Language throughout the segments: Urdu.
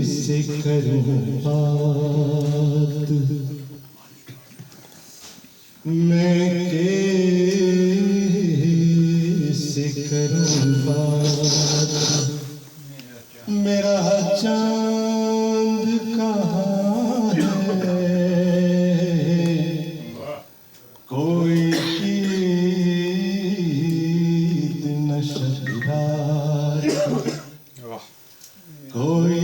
سے کروں بات میں کیسے کروں بات میرا چاند کہاں ہے کوئی عید نہ شب رات کوئی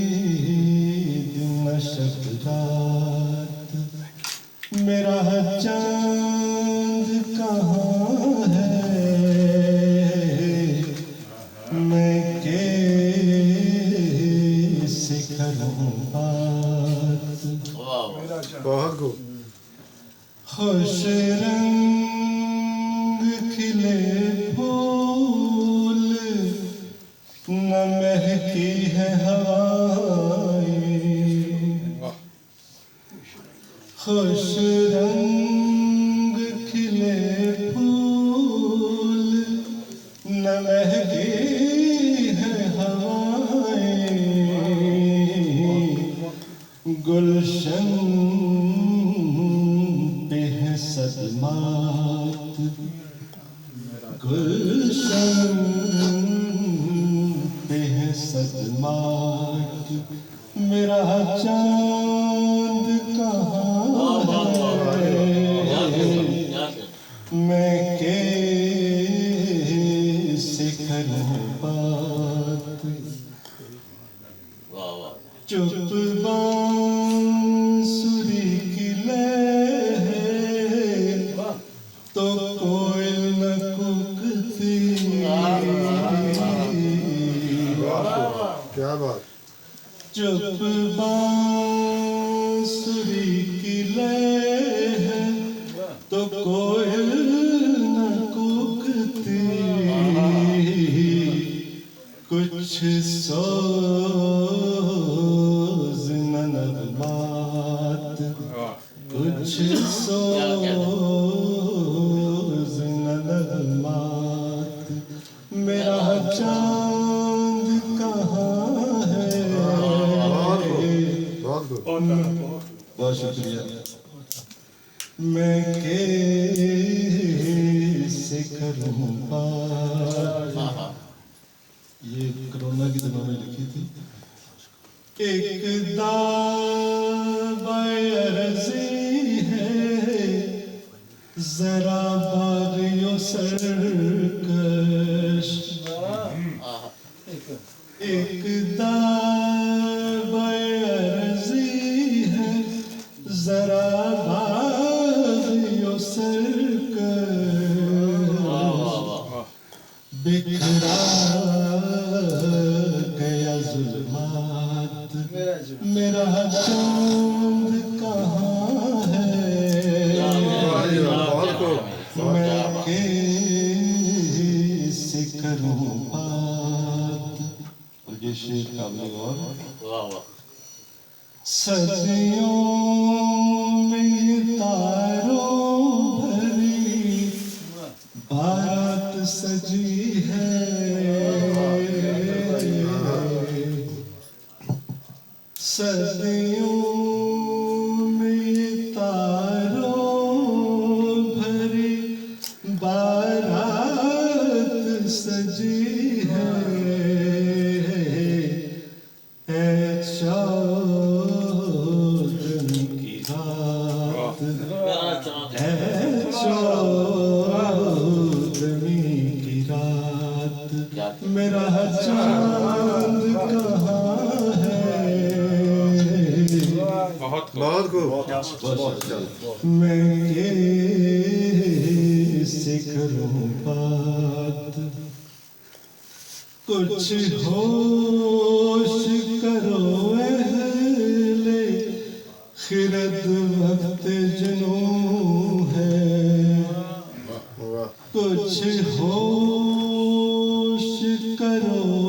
عید نہ شب رات میرا چاند کہاں ہے میں کیسے کروں بات بہت خوب خوش رنگ کھلے پھول نہ مہکی ہے ہوائیں خوش رنگ کھلے پھول نہ مہکی ہے ہوائیں گلشن پہ ہے صدمات گلشن پہ ہے صدمات میرا چاند کہاں ہے میں کیسے کروں بات چپ بانسری کی لہر تو کوئی نہ کوکتی کیا بات چپ بانسری کی لہر تو کوئی نہ کوکتی کچھ سوز نہ نغمات کچھ سوز نہ نغمات میرا چاند کہاں ہے بہت خوب بہت شکریہ میں کیسے کروں بات یہ کرونا کے دنوں میں لکھی تھی ایک عرضی ہے ذرا باغیوں سرکش ایک عرضی ہے ذرا باغیوں سرکش بکھرا گیا ظلمات میرا چاند کہاں ہے بہت خوب میں کیسے کروں بات اور یہ شعر قابل غور صدیوں میں یہ تاروں بھری بارات سجی ہے صدیوں میں یہ تاروں بھری بارات سجی ہے اے چودھویں کی رات اے چودھویں کی رات میرا چاند کہاں ہے بہت خوب میں کیسے کروں بات کچھ ہوش کرو اہل خرد وقت جنوں ہے کچھ ہوش کرو